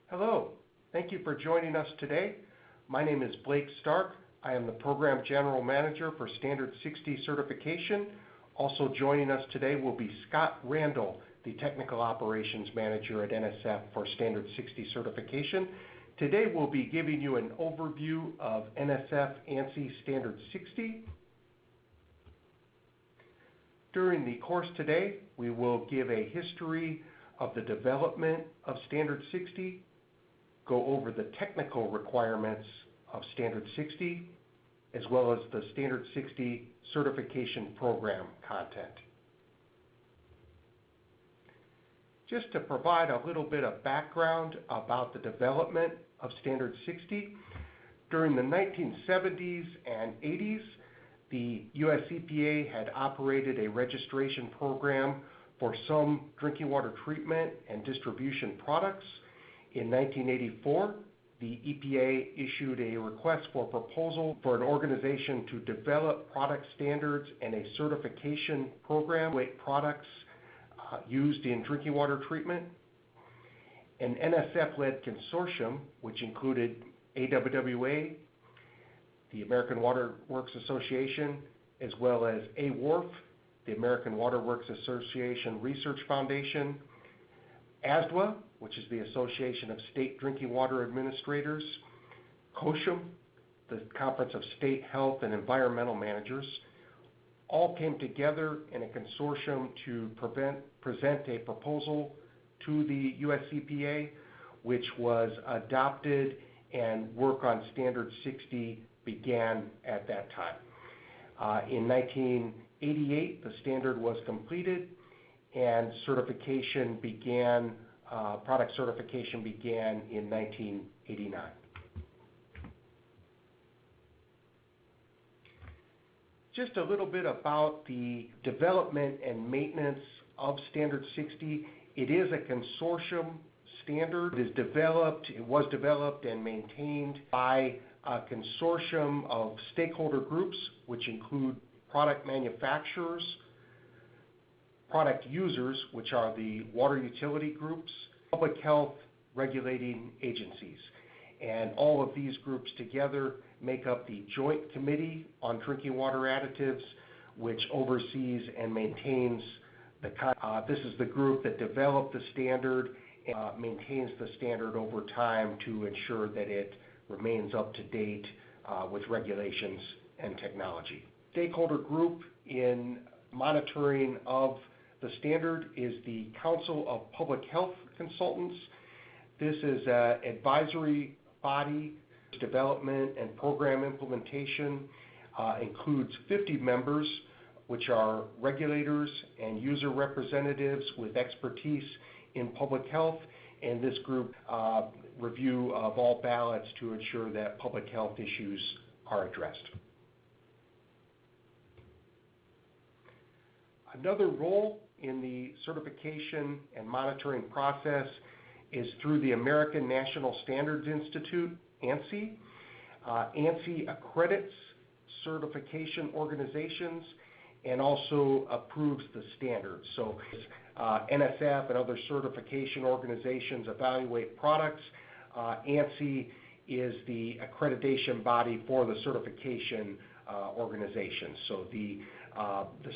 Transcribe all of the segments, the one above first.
Hello, thank you for joining us today. My name is Blake Stark. I am the Program General Manager for Standard 60 certification. Also joining us today will be Scott Randall, the Technical Operations Manager at NSF for Standard 60 certification. Today we'll be giving you an overview of NSF ANSI Standard 60. During the course today, we will give a history of the development of Standard 60, go over the technical requirements of Standard 60, as well as the Standard 60 certification program content. Just to provide a little bit of background about the development of Standard 60, during the 1970s and 80s, the US EPA had operated a registration program for some drinking water treatment and distribution products. In 1984, the EPA issued a request for proposal for an organization to develop product standards and a certification program with products used in drinking water treatment. An NSF-led consortium, which included AWWA, the American Water Works Association, as well as AWRF, the American Water Works Association Research Foundation, ASDWA, which is the Association of State Drinking Water Administrators, COSHM, the Conference of State Health and Environmental Managers, all came together in a consortium to present a proposal to the US EPA, which was adopted, and work on Standard 60 began at that time. In 1988, the standard was completed, and certification began. Product certification began in 1989. Just a little bit about the development and maintenance of Standard 60. It is a consortium standard. It was developed and maintained by a consortium of stakeholder groups, which include product manufacturers, product users, which are the water utility groups, public health regulating agencies. And all of these groups together make up the Joint Committee on Drinking Water Additives, which oversees and maintains this is the group that developed the standard and maintains the standard over time to ensure that it remains up to date with regulations and technology. Stakeholder group in monitoring of the standard is the Council of Public Health Consultants. This is an advisory body. Development and program implementation includes 50 members, which are regulators and user representatives with expertise in public health, and this group review of all ballots to ensure that public health issues are addressed. Another role in the certification and monitoring process is through the American National Standards Institute, ANSI. ANSI accredits certification organizations and also approves the standards. So NSF and other certification organizations evaluate products. ANSI is the accreditation body for the certification organization. So the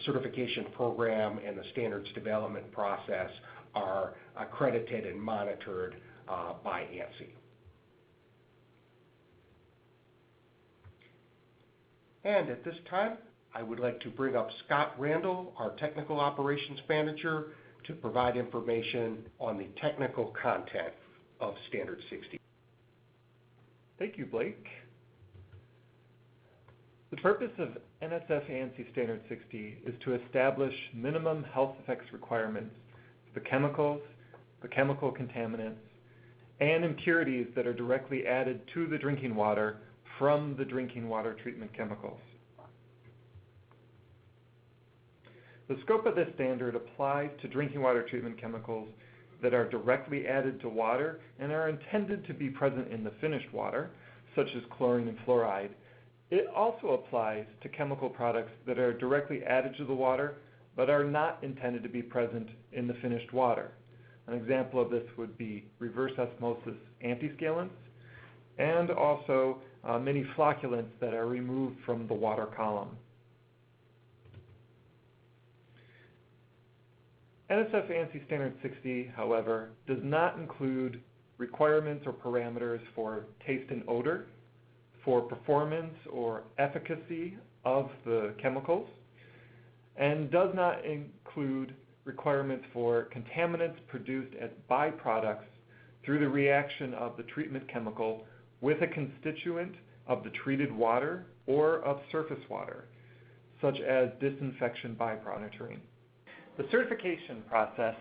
certification program and the standards development process are accredited and monitored by ANSI. And at this time, I would like to bring up Scott Randall, our Technical Operations Manager, to provide information on the technical content of Standard 60. Thank you, Blake. The purpose of NSF ANSI Standard 60 is to establish minimum health effects requirements for the chemicals, the chemical contaminants, and impurities that are directly added to the drinking water from the drinking water treatment chemicals. The scope of this standard applies to drinking water treatment chemicals that are directly added to water and are intended to be present in the finished water, such as chlorine and fluoride. It also applies to chemical products that are directly added to the water but are not intended to be present in the finished water. An example of this would be reverse osmosis antiscalants, and also many flocculants that are removed from the water column. NSF ANSI Standard 60, however, does not include requirements or parameters for taste and odor, for performance or efficacy of the chemicals, and does not include requirements for contaminants produced as byproducts through the reaction of the treatment chemical with a constituent of the treated water or of surface water, such as disinfection by monitoring. The certification process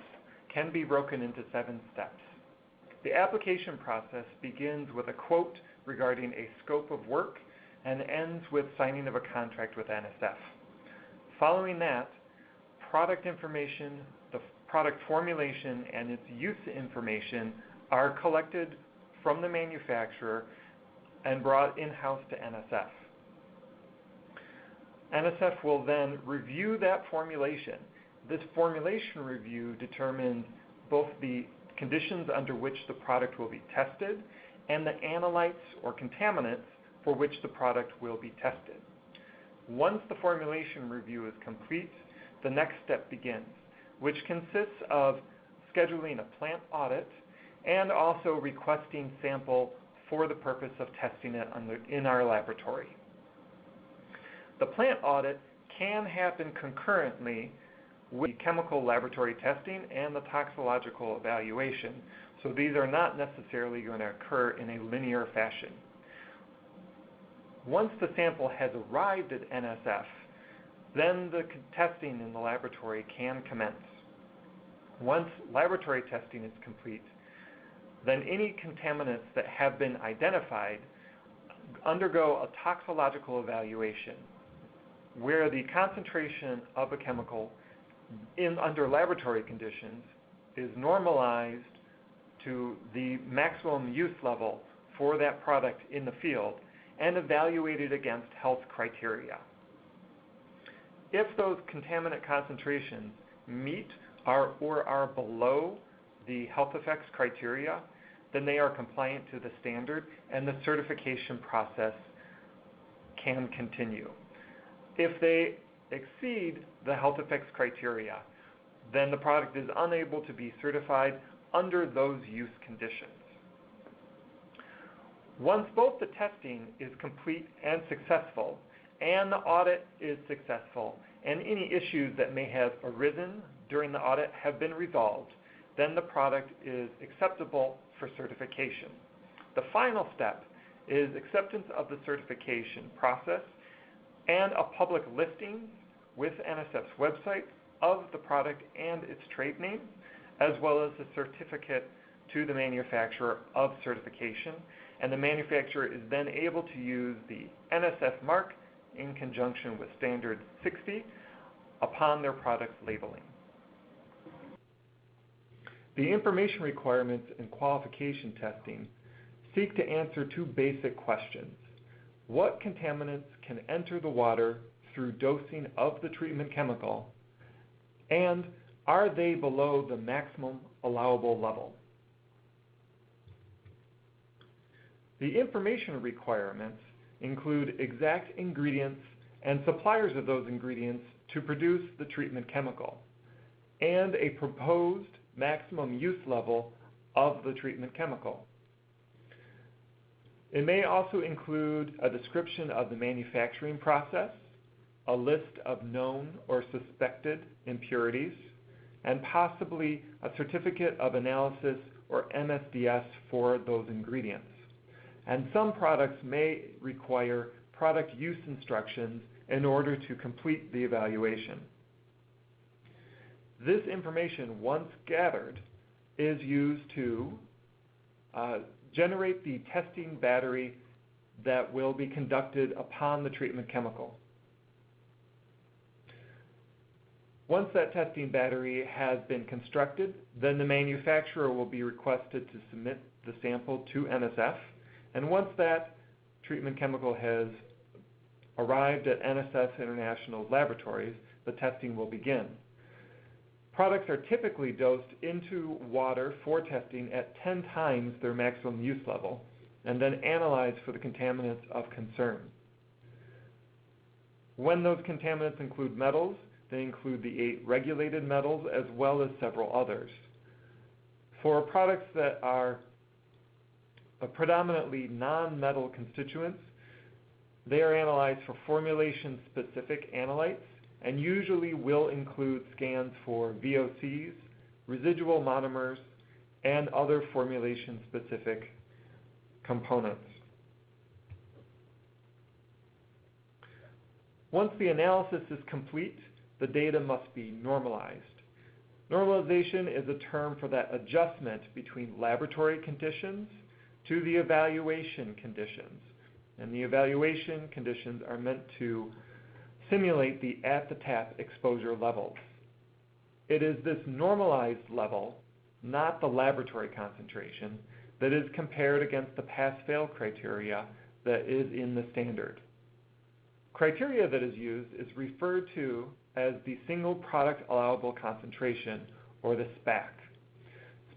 can be broken into 7 steps. The application process begins with a quote regarding a scope of work and ends with signing of a contract with NSF. Following that, product information, the product formulation, and its use information are collected from the manufacturer and brought in-house to NSF. NSF will then review that formulation. This formulation review determines both the conditions under which the product will be tested and the analytes or contaminants for which the product will be tested. Once the formulation review is complete, the next step begins, which consists of scheduling a plant audit and also requesting sample for the purpose of testing it in our laboratory. The plant audit can happen concurrently with chemical laboratory testing and the toxicological evaluation, so these are not necessarily going to occur in a linear fashion. Once the sample has arrived at NSF, then the testing in the laboratory can commence. Once laboratory testing is complete, then any contaminants that have been identified undergo a toxicological evaluation where the concentration of a chemical under laboratory conditions is normalized to the maximum use level for that product in the field and evaluated against health criteria. If those contaminant concentrations meet or are below the health effects criteria, then they are compliant to the standard and the certification process can continue. If they exceed the health effects criteria, then the product is unable to be certified under those use conditions. Once both the testing is complete and successful, and the audit is successful, and any issues that may have arisen during the audit have been resolved, then the product is acceptable for certification. The final step is acceptance of the certification process and a public listing with NSF's website of the product and its trade name, as well as a certificate to the manufacturer of certification, and the manufacturer is then able to use the NSF mark in conjunction with Standard 60 upon their product labeling. The information requirements in qualification testing seek to answer 2 basic questions. What contaminants can enter the water through dosing of the treatment chemical, and are they below the maximum allowable level? The information requirements include exact ingredients and suppliers of those ingredients to produce the treatment chemical, and a proposed maximum use level of the treatment chemical. It may also include a description of the manufacturing process, a list of known or suspected impurities, and possibly a certificate of analysis or MSDS for those ingredients. And some products may require product use instructions in order to complete the evaluation. This information, once gathered, is used to generate the testing battery that will be conducted upon the treatment chemical. Once that testing battery has been constructed, then the manufacturer will be requested to submit the sample to NSF, and once that treatment chemical has arrived at NSF International laboratories, the testing will begin. Products are typically dosed into water for testing at 10 times their maximum use level, and then analyzed for the contaminants of concern. When those contaminants include metals, they include the 8 regulated metals as well as several others. For products that are predominantly non-metal constituents, they are analyzed for formulation-specific analytes and usually will include scans for VOCs, residual monomers, and other formulation-specific components. Once the analysis is complete, the data must be normalized. Normalization is a term for that adjustment between laboratory conditions to the evaluation conditions. And the evaluation conditions are meant to simulate the at-the-tap exposure levels. It is this normalized level, not the laboratory concentration, that is compared against the pass-fail criteria that is in the standard. Criteria that is used is referred to as the single product allowable concentration, or the SPAC.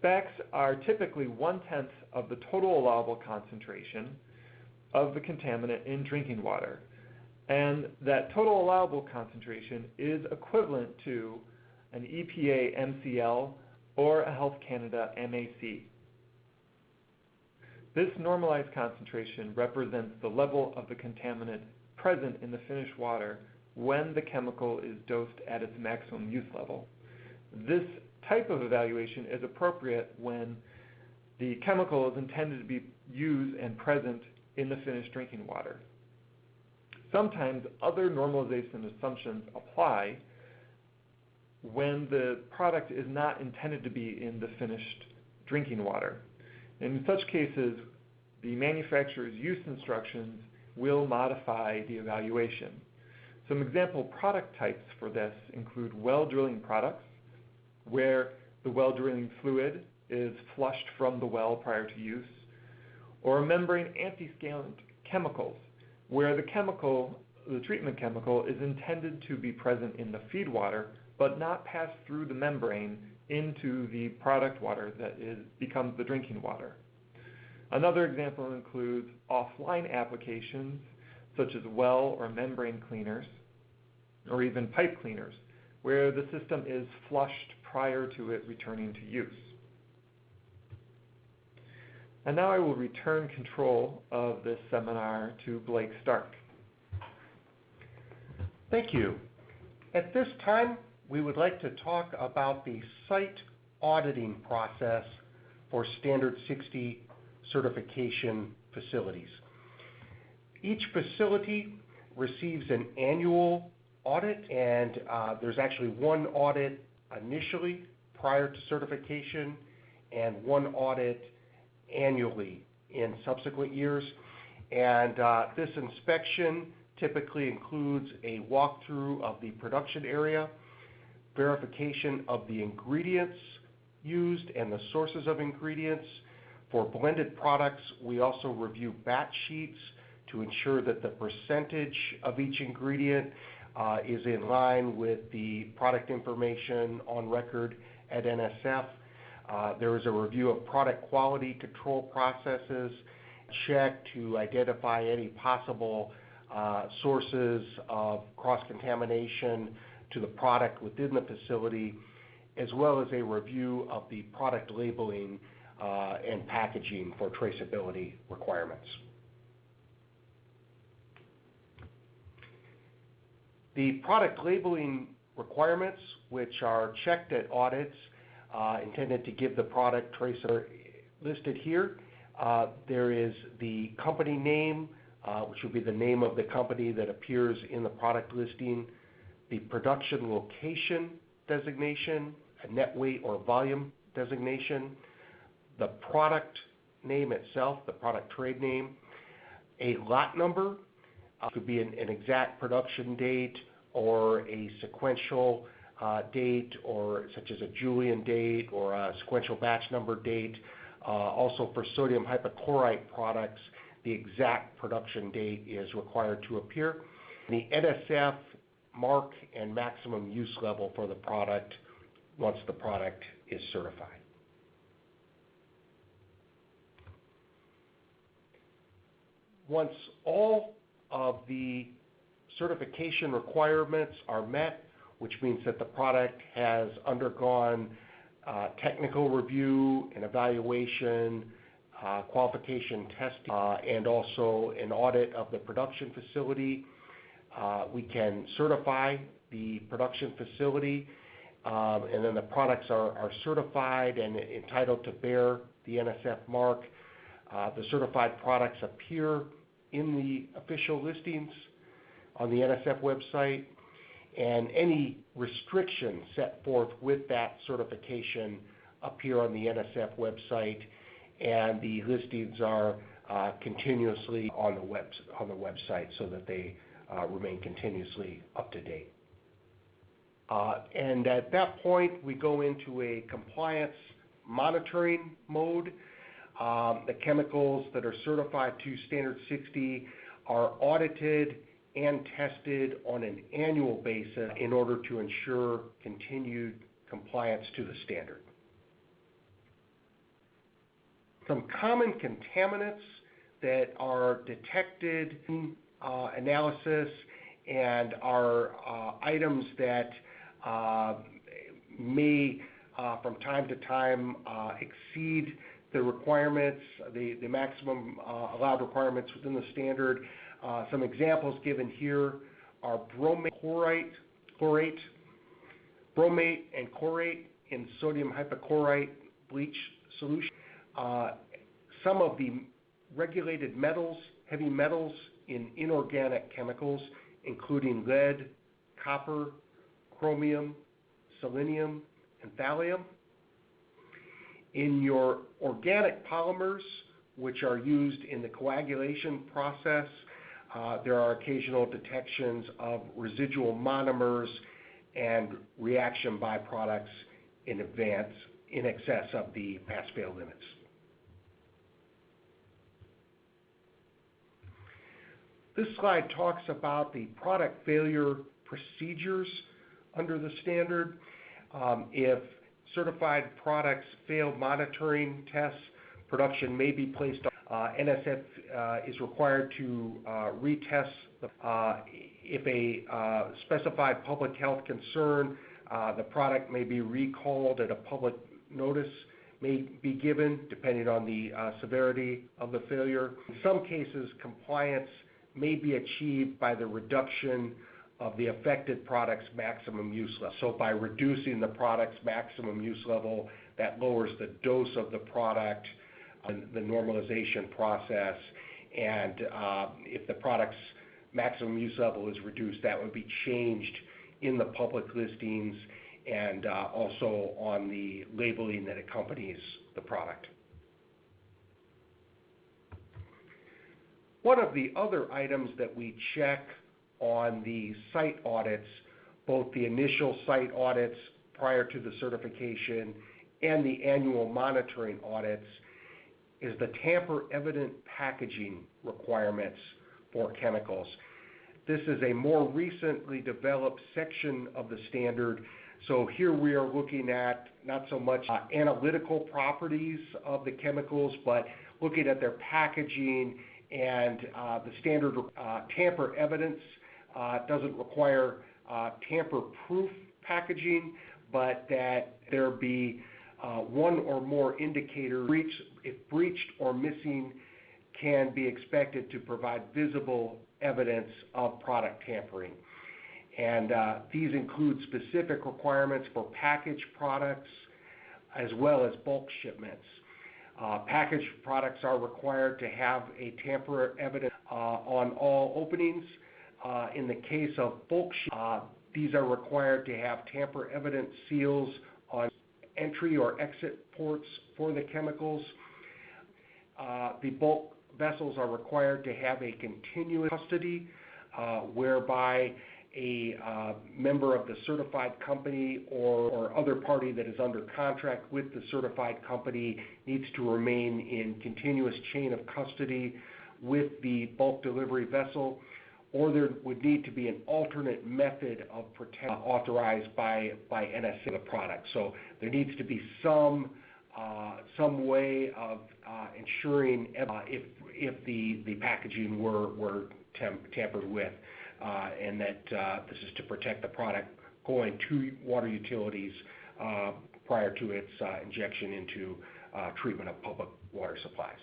SPACs are typically 1/10 of the total allowable concentration of the contaminant in drinking water, and that total allowable concentration is equivalent to an EPA MCL or a Health Canada MAC. This normalized concentration represents the level of the contaminant present in the finished water when the chemical is dosed at its maximum use level. This type of evaluation is appropriate when the chemical is intended to be used and present in the finished drinking water. Sometimes other normalization assumptions apply when the product is not intended to be in the finished drinking water. In such cases, the manufacturer's use instructions will modify the evaluation. Some example product types for this include well drilling products, where the well drilling fluid is flushed from the well prior to use, or membrane antiscalant chemicals, where the treatment chemical is intended to be present in the feed water, but not pass through the membrane into the product water that becomes the drinking water. Another example includes offline applications, such as well or membrane cleaners, or even pipe cleaners, where the system is flushed prior to it returning to use. And now I will return control of this seminar to Blake Stark. Thank you. At this time, we would like to talk about the site auditing process for Standard 60 certification facilities. Each facility receives an annual audit, and there's actually one audit initially prior to certification and one audit annually in subsequent years. And this inspection typically includes a walkthrough of the production area, verification of the ingredients used and the sources of ingredients. For blended products, we also review batch sheets to ensure that the percentage of each ingredient is in line with the product information on record at NSF. There is a review of product quality control processes, check to identify any possible sources of cross-contamination to the product within the facility, as well as a review of the product labeling and packaging for traceability requirements. The product labeling requirements, which are checked at audits, intended to give the product trace, are listed here. There is the company name, which would be the name of the company that appears in the product listing, the production location designation, a net weight or volume designation, the product name itself, the product trade name, a lot number, could be an exact production date or a sequential date, or such as a Julian date or a sequential batch number date. Also for sodium hypochlorite products, the exact production date is required to appear. The NSF mark and maximum use level for the product once the product is certified. Once all of the certification requirements are met, which means that the product has undergone technical review and evaluation, qualification testing, and also an audit of the production facility, we can certify the production facility, and then the products are certified and entitled to bear the NSF mark. The certified products appear in the official listings on the NSF website, and any restrictions set forth with that certification appear on the NSF website, and the listings are continuously on the website so that they remain continuously up to date. And at that point, we go into a compliance monitoring mode. The chemicals that are certified to Standard 60 are audited and tested on an annual basis in order to ensure continued compliance to the standard. Some common contaminants that are detected in analysis and are items that may from time to time exceed the requirements, the maximum allowed requirements within the standard. Some examples given here are bromate and chlorate in sodium hypochlorite bleach solution. Some of the regulated metals, heavy metals in inorganic chemicals, including lead, copper, chromium, selenium, and thallium. In your organic polymers, which are used in the coagulation process, there are occasional detections of residual monomers and reaction byproducts in excess of the pass-fail limits. This slide talks about the product failure procedures under the standard. If certified products fail monitoring tests, production may be placed on. NSF is required to retest. If a specified public health concern, the product may be recalled and a public notice may be given depending on the severity of the failure. In some cases, compliance may be achieved by the reduction of the affected product's maximum use level. So by reducing the product's maximum use level, that lowers the dose of the product, the normalization process, and if the product's maximum use level is reduced, that would be changed in the public listings and also on the labeling that accompanies the product. One of the other items that we check on the site audits, both the initial site audits prior to the certification and the annual monitoring audits, is the tamper-evident packaging requirements for chemicals. This is a more recently developed section of the standard. So here we are looking at not so much analytical properties of the chemicals, but looking at their packaging, and the standard tamper evidence doesn't require tamper-proof packaging, but that there be one or more indicators, if breached or missing, can be expected to provide visible evidence of product tampering. And these include specific requirements for packaged products as well as bulk shipments. Packaged products are required to have a tamper evidence on all openings. In the case of bulk these are required to have tamper evident seals on entry or exit ports for the chemicals. The bulk vessels are required to have a continuous custody whereby a member of the certified company or other party that is under contract with the certified company needs to remain in continuous chain of custody with the bulk delivery vessel. or there would need to be an alternate method of protection authorized by NSF the product. So there needs to be some way of ensuring if the packaging were tampered with, and that this is to protect the product going to water utilities prior to its injection into treatment of public water supplies.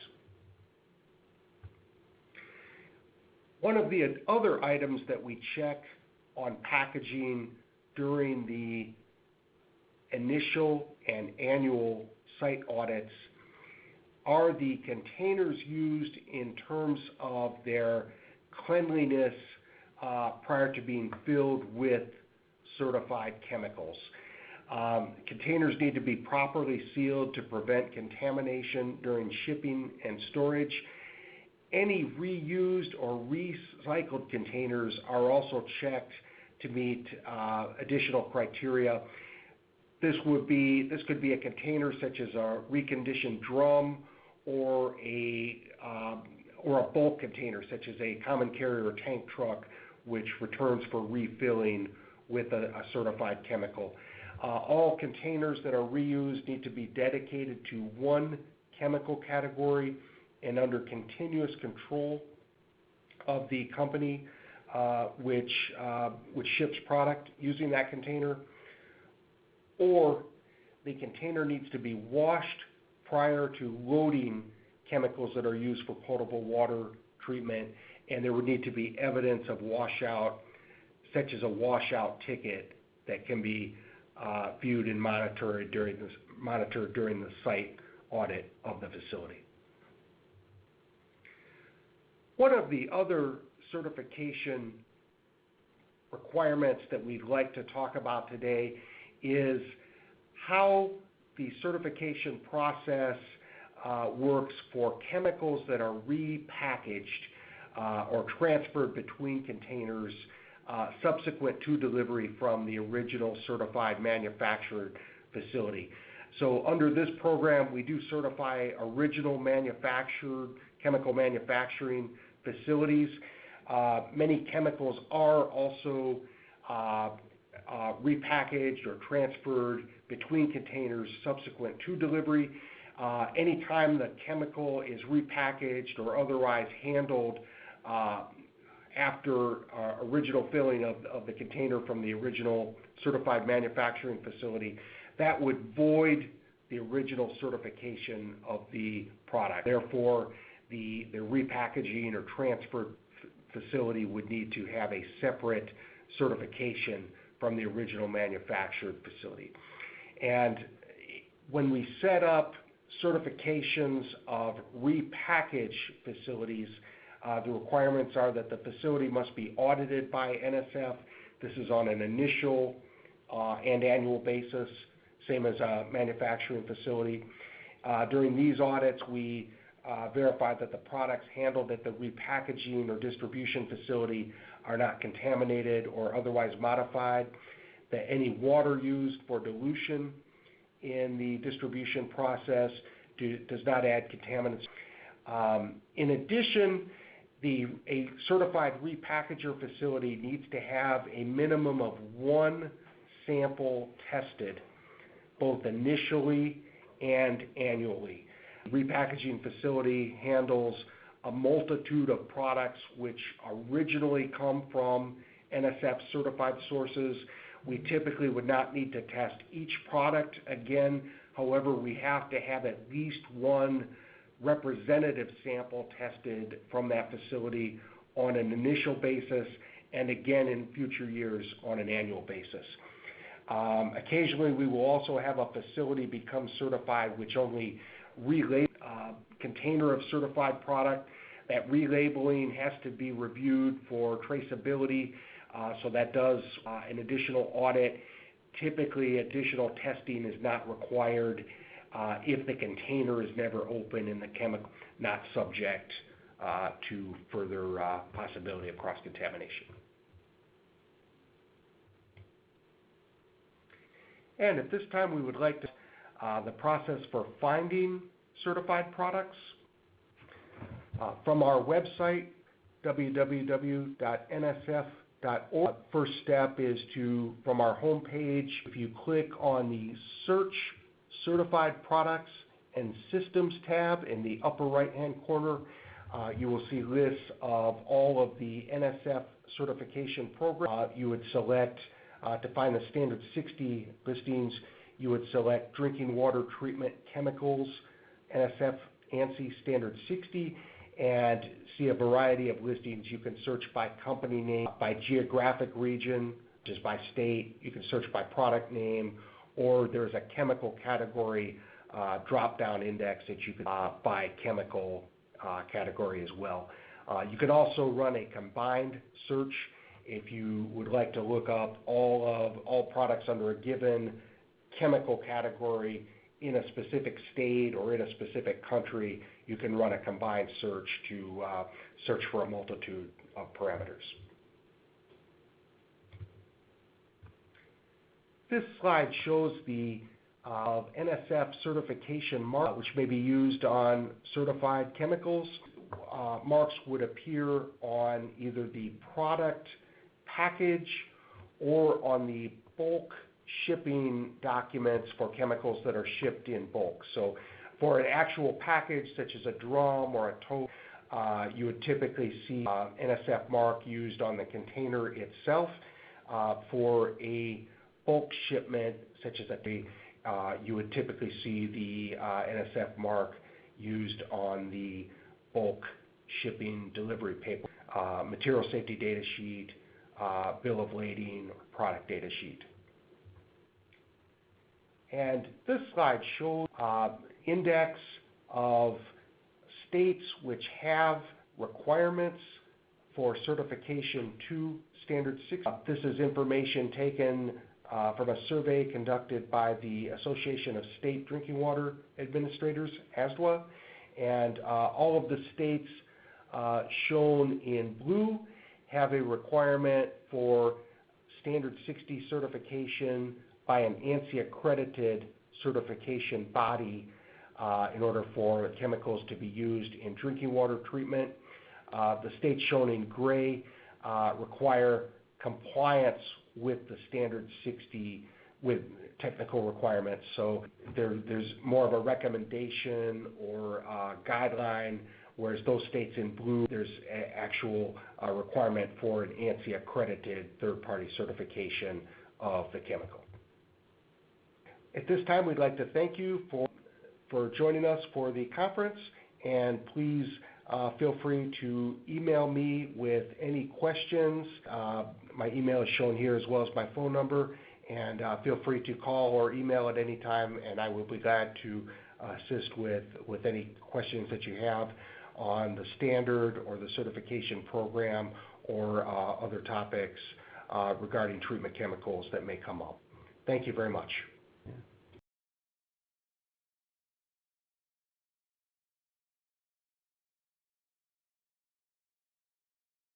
One of the other items that we check on packaging during the initial and annual site audits are the containers used in terms of their cleanliness prior to being filled with certified chemicals. Containers need to be properly sealed to prevent contamination during shipping and storage. Any reused or recycled containers are also checked to meet additional criteria. This could be a container such as a reconditioned drum or a bulk container such as a common carrier or tank truck, which returns for refilling with a certified chemical. All containers that are reused need to be dedicated to one chemical category and under continuous control of the company which ships product using that container, or the container needs to be washed prior to loading chemicals that are used for potable water treatment, and there would need to be evidence of washout, such as a washout ticket that can be viewed and monitored during the site audit of the facility. One of the other certification requirements that we'd like to talk about today is how the certification process works for chemicals that are repackaged or transferred between containers subsequent to delivery from the original certified manufactured facility. So under this program, we do certify original manufactured chemical manufacturing facilities. Many chemicals are also repackaged or transferred between containers subsequent to delivery. Anytime the chemical is repackaged or otherwise handled after original filling of the container from the original certified manufacturing facility, that would void the original certification of the product. Therefore, the repackaging or transfer facility would need to have a separate certification from the original manufactured facility. And when we set up certifications of repackaged facilities, the requirements are that the facility must be audited by NSF. This is on an initial and annual basis, same as a manufacturing facility. During these audits, we verify that the products handled at the repackaging or distribution facility are not contaminated or otherwise modified, that any water used for dilution in the distribution process does not add contaminants. In addition, a certified repackager facility needs to have a minimum of one sample tested, both initially and annually. Repackaging facility handles a multitude of products which originally come from NSF certified sources. We typically would not need to test each product again. However, we have to have at least one representative sample tested from that facility on an initial basis, and again in future years on an annual basis. Occasionally, we will also have a facility become certified which only relabels a container of certified product. That relabeling has to be reviewed for traceability, so that does an additional audit. Typically, additional testing is not required if the container is never open and the chemical not subject to further possibility of cross-contamination. And at this time, we would like to the process for finding certified products. From our website, www.nsf.org. First step is from our homepage, if you click on the Search Certified Products and Systems tab in the upper right-hand corner, you will see lists of all of the NSF certification programs. You would select, to find the Standard 60 listings, you would select Drinking Water Treatment Chemicals, NSF ANSI Standard 60, and see a variety of listings. You can search by company name, by geographic region, just by state. You can search by product name, or there's a chemical category drop-down index that you can by chemical category as well. You can also run a combined search if you would like to look up all products under a given chemical category in a specific state or in a specific country. You can run a combined search to search for a multitude of parameters. This slide shows the NSF certification mark, which may be used on certified chemicals. Marks would appear on either the product package or on the bulk shipping documents for chemicals that are shipped in bulk. So for an actual package such as a drum or a tote, you would typically see NSF mark used on the container itself. For a bulk shipment such as you would typically see the NSF mark used on the bulk shipping delivery paper, material safety data sheet, bill of lading, or product data sheet. And this slide shows index of states which have requirements for certification to Standard 60. This is information taken from a survey conducted by the Association of State Drinking Water Administrators, ASDWA, and all of the states shown in blue have a requirement for Standard 60 certification by an ANSI accredited certification body in order for chemicals to be used in drinking water treatment. The states shown in gray require compliance with the Standard 60 with technical requirements. So there's more of a recommendation or guideline, whereas those states in blue, there's an actual requirement for an ANSI accredited third-party certification of the chemical. At this time, we'd like to thank you for joining us for the conference, and please feel free to email me with any questions. My email is shown here as well as my phone number, and feel free to call or email at any time, and I will be glad to assist with any questions that you have on the standard or the certification program or other topics regarding treatment chemicals that may come up. Thank you very much.